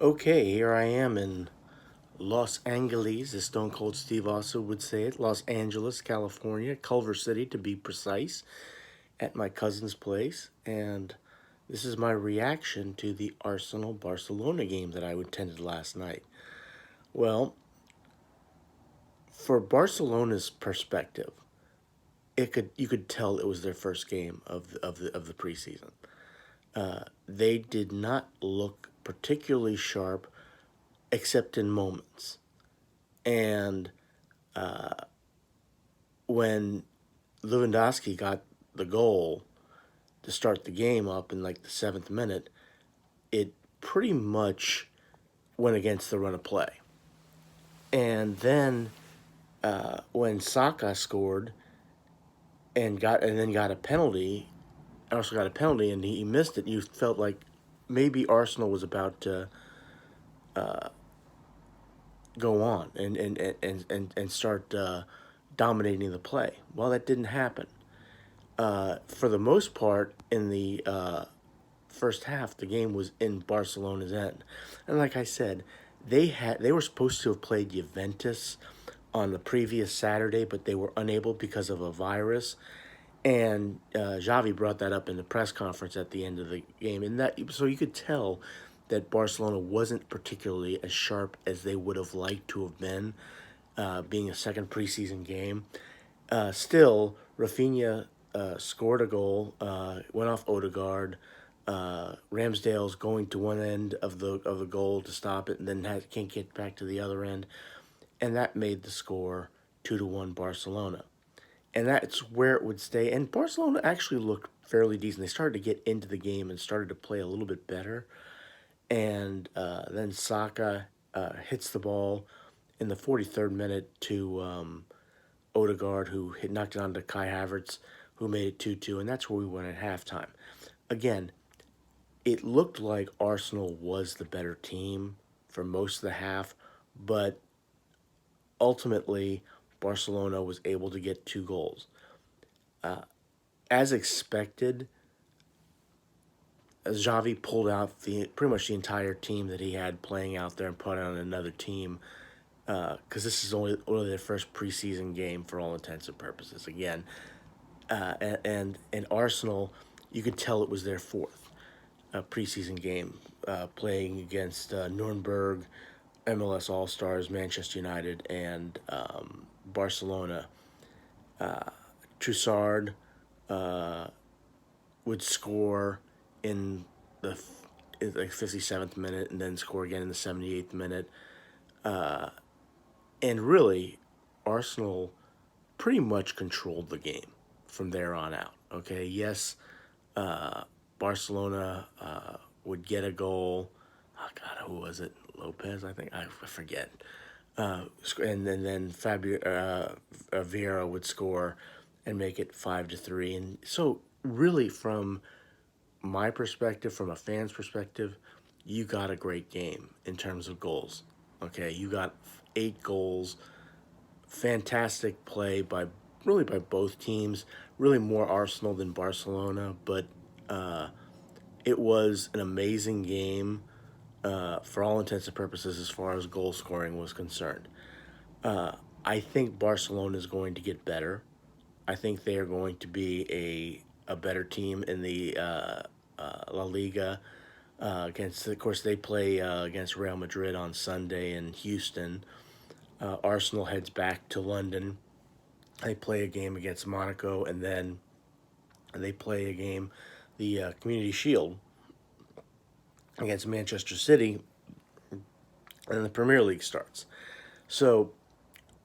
Okay, here I am in Los Angeles, as Stone Cold Steve Austin would say it, Los Angeles, California, Culver City to be precise, at my cousin's place, and this is my reaction to the Arsenal Barcelona game that I attended last night. Well, for Barcelona's perspective, you could tell it was their first game of the preseason. They did not look particularly sharp, except in moments. And when Lewandowski got the goal to start the game up in like the seventh minute, it pretty much went against the run of play. And then when Saka scored and then got a penalty, also got a penalty, and he missed it, you felt like maybe Arsenal was about to go on and start dominating the play. Well, that didn't happen. For the most part, in the first half, the game was in Barcelona's end, and like I said, they were supposed to have played Juventus on the previous Saturday, but they were unable because of a virus. And Xavi brought that up in the press conference at the end of the game, and that so you could tell that Barcelona wasn't particularly as sharp as they would have liked to have been, being a second preseason game. Still, Rafinha scored a goal, went off Odegaard. Ramsdale's going to one end of the goal to stop it, and then can't get back to the other end, and that made the score 2-1 Barcelona. And that's where it would stay. And Barcelona actually looked fairly decent. They started to get into the game and started to play a little bit better. And then Saka hits the ball in the 43rd minute to Odegaard, who knocked it on to Kai Havertz, who made it 2-2, and that's where we went at halftime. Again, it looked like Arsenal was the better team for most of the half, but ultimately Barcelona was able to get two goals. As expected, Xavi pulled out pretty much the entire team that he had playing out there and put on another team because this is only their first preseason game for all intents and purposes. Again, and Arsenal, you could tell it was their fourth preseason game, playing against Nuremberg, MLS All Stars, Manchester United, and Barcelona. Trussard would score in the like 57th minute and then score again in the 78th minute. And really, Arsenal pretty much controlled the game from there on out. Okay, yes, Barcelona would get a goal. Oh God, who was it? Lopez, I think. I forget. And then Fabio Vieira would score and make it 5-3. And so, really, from my perspective, from a fan's perspective, you got a great game in terms of goals. Okay, you got 8 goals, fantastic play by both teams. Really more Arsenal than Barcelona, but it was an amazing game for all intents and purposes as far as goal scoring was concerned. I think Barcelona is going to get better. I think they are going to be a better team in the La Liga. Against, of course, they play against Real Madrid on Sunday in Houston. Arsenal heads back to London. They play a game against Monaco, and then they play a game, the Community Shield, against Manchester City, and the Premier League starts. So,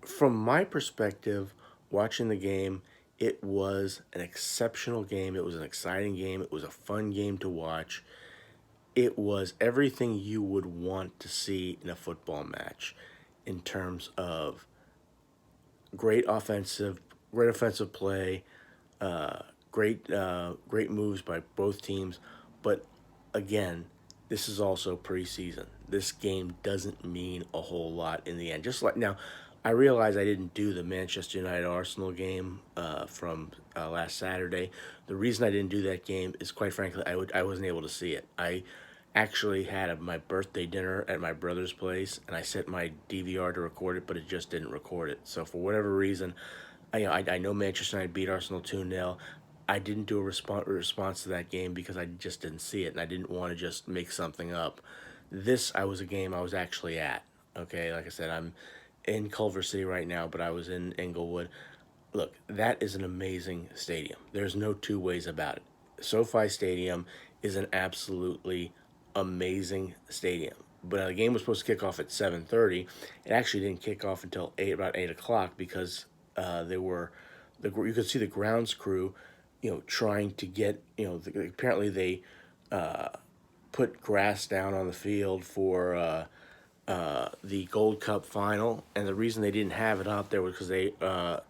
from my perspective, watching the game, it was an exceptional game. It was an exciting game. It was a fun game to watch. It was everything you would want to see in a football match in terms of great offensive, great offensive play, great moves by both teams. But again, this is also preseason. This game doesn't mean a whole lot in the end. Just like now, I realize I didn't do the Manchester United Arsenal game from last Saturday. The reason I didn't do that game is, quite frankly, I wasn't able to see it. I actually had my birthday dinner at my brother's place, and I set my DVR to record it, but it just didn't record it. So for whatever reason, I know Manchester United beat Arsenal 2-0. I didn't do a response to that game because I just didn't see it, and I didn't want to just make something up. This I was a game I was actually at. Okay, like I said, I'm in Culver City right now, but I was in Inglewood. Look, that is an amazing stadium. There's no two ways about it. SoFi Stadium is an absolutely amazing stadium. But the game was supposed to kick off at 7:30. It actually didn't kick off until about 8 o'clock because they were you could see the grounds crew, trying to get apparently they put grass down on the field for the Gold Cup final, and the reason they didn't have it out there was because they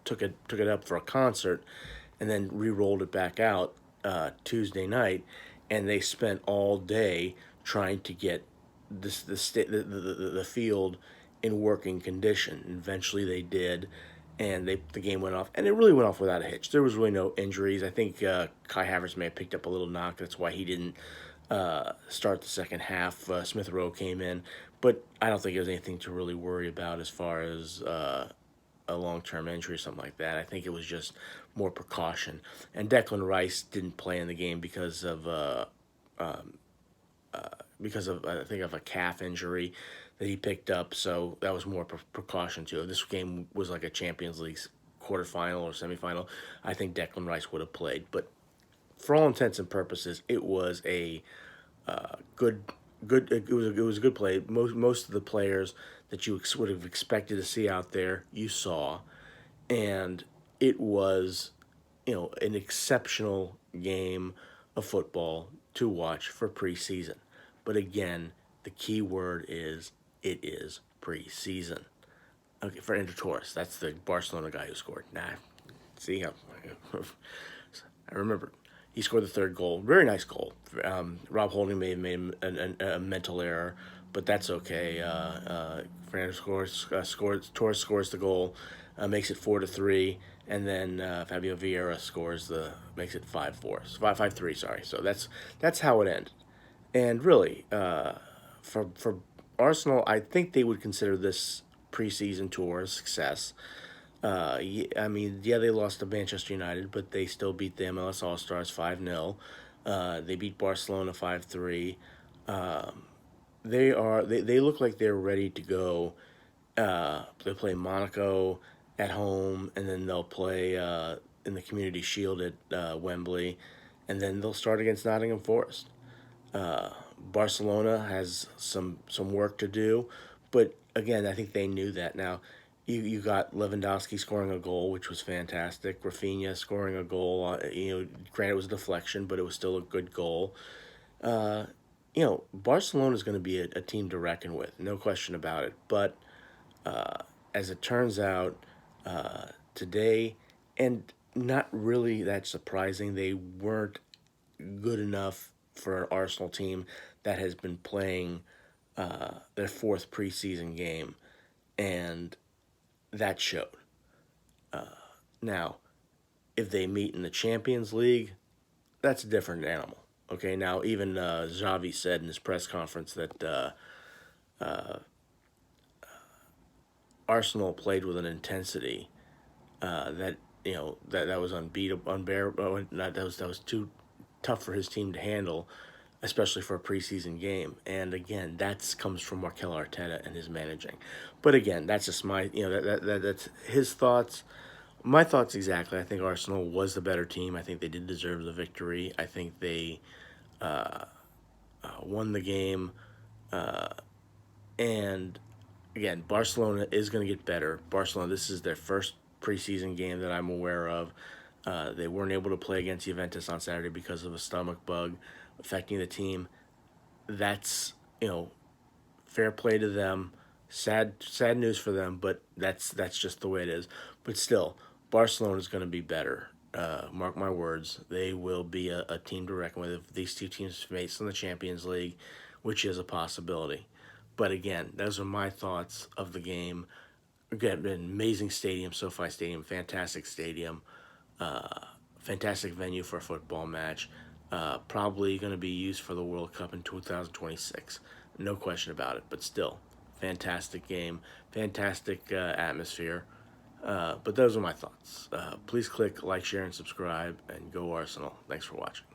took it up for a concert, and then re-rolled it back out Tuesday night, and they spent all day trying to get the field in working condition. And eventually, they did, and the game went off, and it really went off without a hitch. There was really no injuries. I think Kai Havertz may have picked up a little knock. That's why he didn't start the second half. Smith Rowe came in, but I don't think it was anything to really worry about as far as a long-term injury or something like that. I think it was just more precaution. And Declan Rice didn't play in the game because of I think of a calf injury that he picked up. So that was more precaution too. If this game was like a Champions League quarterfinal or semifinal, I think Declan Rice would have played. But for all intents and purposes, it was a good it was a good play. Most of the players that you would have expected to see out there, you saw, and it was an exceptional game of football to watch for preseason. But again, the key word is it is preseason. Okay, for Ender Torres, that's the Barcelona guy who scored. Nah, see how I remember he scored the third goal. Very nice goal. Rob Holding may have made a mental error, but that's okay. Fernando Torres scores the goal, makes it 4-3, and then Fabio Vieira makes it 5-4, 5-3. Sorry. So that's how it ended. And really, for Arsenal, I think they would consider this preseason tour a success. I mean, yeah, they lost to Manchester United, but they still beat the MLS All Stars 5-0. They beat Barcelona 5-3. They look like they're ready to go. They play Monaco at home, and then they'll play in the Community Shield at Wembley, and then they'll start against Nottingham Forest. Barcelona has some work to do, but again, I think they knew that. Now, you got Lewandowski scoring a goal, which was fantastic. Rafinha scoring a goal. Granted it was a deflection, but it was still a good goal. Barcelona is going to be a team to reckon with, no question about it. But as it turns out, today, and not really that surprising, they weren't good enough for an Arsenal team that has been playing their fourth preseason game, and that showed. Now, if they meet in the Champions League, that's a different animal. Okay, now even Xavi said in his press conference that Arsenal played with an intensity that was unbeatable, unbearable. That was too tough for his team to handle, especially for a preseason game. And again, that comes from Markel Arteta and his managing. But again, that's just my that's his thoughts. My thoughts exactly. I think Arsenal was the better team. I think they did deserve the victory. I think they won the game. And again, Barcelona is going to get better. Barcelona, this is their first preseason game that I'm aware of. They weren't able to play against Juventus on Saturday because of a stomach bug affecting the team. That's fair play to them. Sad news for them, but that's just the way it is. But still, Barcelona is going to be better. Mark my words, they will be a team to reckon with if these two teams face in the Champions League, which is a possibility. But again, those are my thoughts of the game. Again, an amazing stadium, SoFi Stadium, fantastic stadium, fantastic venue for a football match. Probably going to be used for the World Cup in 2026. No question about it. But still, fantastic game, fantastic atmosphere. But those are my thoughts. Please click like, share, and subscribe, and go Arsenal. Thanks for watching.